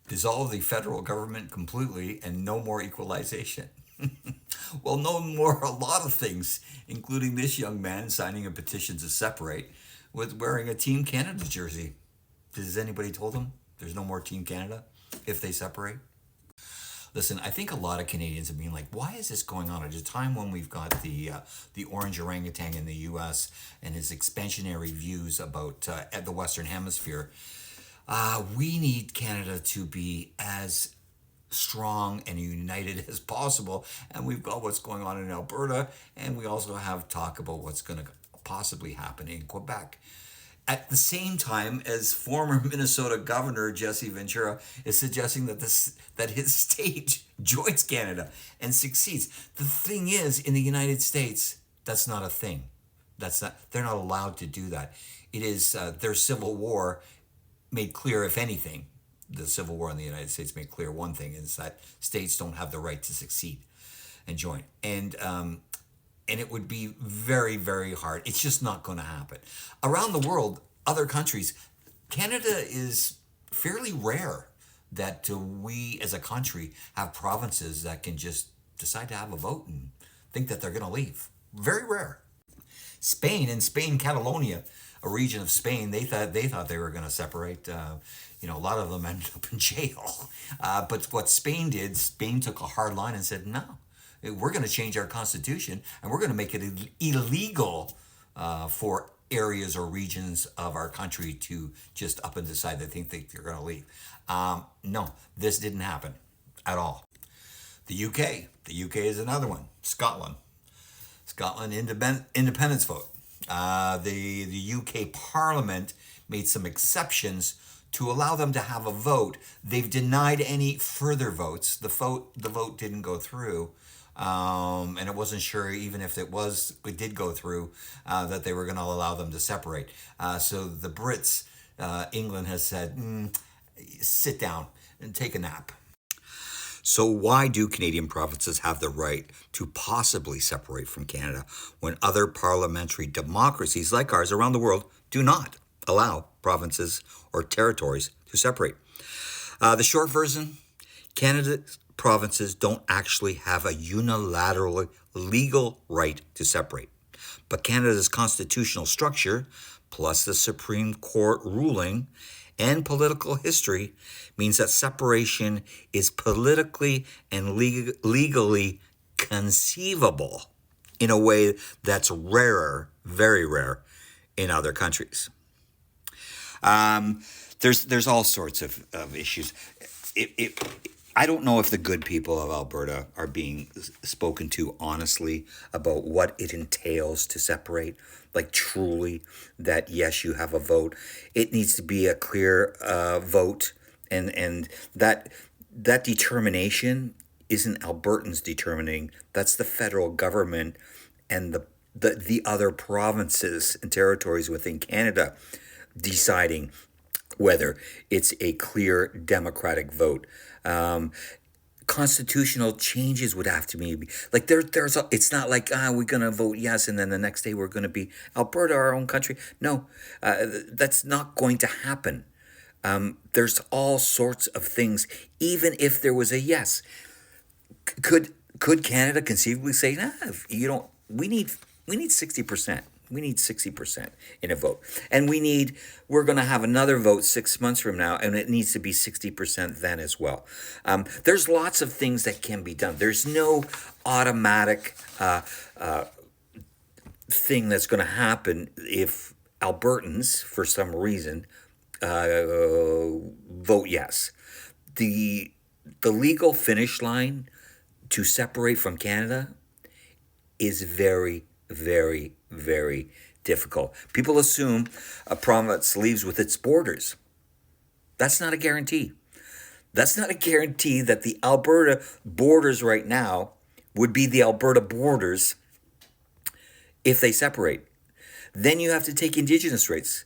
Dissolve the federal government completely and no more equalization. Well, no more a lot of things, including this young man signing a petition to separate with wearing a Team Canada jersey. Has anybody told him there's no more Team Canada if they separate? Listen, I think a lot of Canadians have been like, why is this going on at a time when we've got the orange orangutan in the U.S. and his expansionary views about the Western Hemisphere? We need Canada to be as strong and united as possible. And we've got what's going on in Alberta, and we also have talk about what's going to possibly happen in Quebec. At the same time as former Minnesota Governor Jesse Ventura is suggesting that his state joins Canada and succeeds. The thing is, in the United States, that's not a thing. They're not allowed to do that. It is their civil war made clear, if anything, the Civil War in the United States made clear one thing is that states don't have the right to succeed and join. And it would be very, very hard. It's just not going to happen. Around the world, other countries, Canada is fairly rare that we as a country have provinces that can just decide to have a vote and think that they're going to leave. Very rare. Spain, Catalonia, a region of Spain, they thought they were going to separate. A lot of them ended up in jail. But what Spain did, Spain took a hard line and said, no, we're going to change our constitution and we're going to make it illegal for areas or regions of our country to just up and decide they think they're going to leave. No, this didn't happen at all. The UK. The UK is another one. Scotland independence vote. The UK Parliament made some exceptions to allow them to have a vote. They've denied any further votes. The vote didn't go through, and it wasn't sure even if it did go through that they were going to allow them to separate. So the Brits, England has said, sit down and take a nap. So, why do Canadian provinces have the right to possibly separate from Canada when other parliamentary democracies like ours around the world do not allow provinces or territories to separate? The short version, Canada's provinces don't actually have a unilateral legal right to separate. But Canada's constitutional structure, plus the Supreme Court ruling, and political history means that separation is politically and legally conceivable in a way that's rarer, very rare, in other countries. There's all sorts of issues. I don't know if the good people of Alberta are being spoken to honestly about what it entails to separate. Like truly, that yes, you have a vote. It needs to be a clear vote, and that determination isn't Albertans determining. That's the federal government and the other provinces and territories within Canada deciding whether it's a clear democratic vote. Constitutional changes would have to be like it's not like we're gonna vote yes and then the next day we're gonna be Alberta, our own country. No, that's not going to happen. There's all sorts of things. Even if there was a yes, could Canada conceivably say, nah, you don't? We need 60%. We need 60% in a vote. And we're going to have another vote 6 months from now, and it needs to be 60% then as well. There's lots of things that can be done. There's no automatic thing that's going to happen if Albertans, for some reason, vote yes. The legal finish line to separate from Canada is very, very, very difficult. People assume a province leaves with its borders. That's not a guarantee. That's not a guarantee that the Alberta borders right now would be the Alberta borders if they separate. Then you have to take Indigenous rights.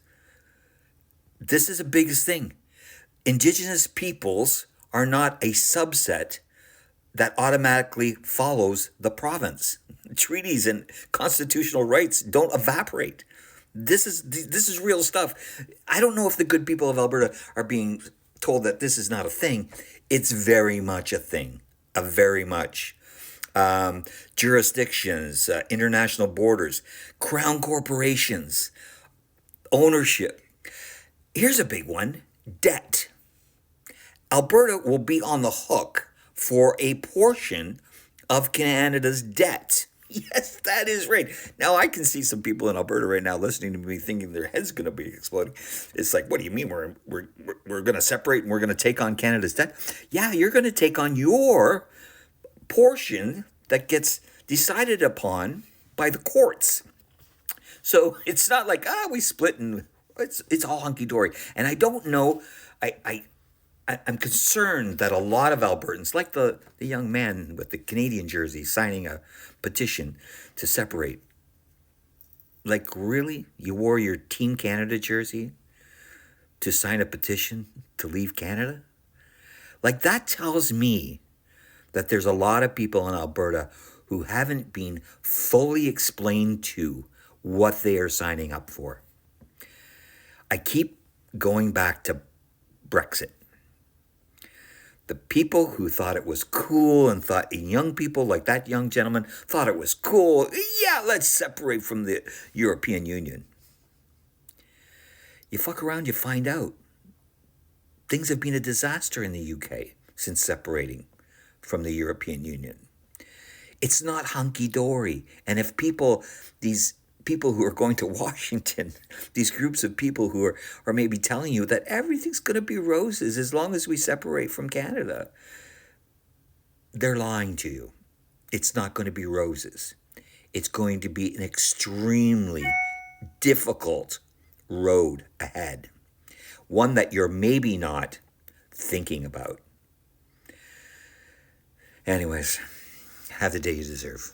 This is the biggest thing. Indigenous peoples are not a subset that automatically follows the province. Treaties and constitutional rights don't evaporate. This is real stuff. I don't know if the good people of Alberta are being told that this is not a thing. It's very much a thing, a very much. Jurisdictions, international borders, crown corporations, ownership. Here's a big one: debt. Alberta will be on the hook for a portion of Canada's debt. Yes, that is right. Now, I can see some people in Alberta right now listening to me thinking their head's going to be exploding. It's like, what do you mean we're going to separate and we're going to take on Canada's debt? Yeah, you're going to take on your portion that gets decided upon by the courts. So it's not like, we split and it's all hunky dory. And I don't know. I'm concerned that a lot of Albertans, like the young man with the Canadian jersey signing a petition to separate, like, really? You wore your Team Canada jersey to sign a petition to leave Canada? Like, that tells me that there's a lot of people in Alberta who haven't been fully explained to what they are signing up for. I keep going back to Brexit. The people who thought it was cool and young people like that young gentleman thought it was cool. Yeah, let's separate from the European Union. You fuck around, you find out. Things have been a disaster in the UK since separating from the European Union. It's not hunky-dory. And if these people who are going to Washington, these groups of people who are maybe telling you that everything's going to be roses as long as we separate from Canada, they're lying to you. It's not going to be roses. It's going to be an extremely difficult road ahead. One that you're maybe not thinking about. Anyways, have the day you deserve.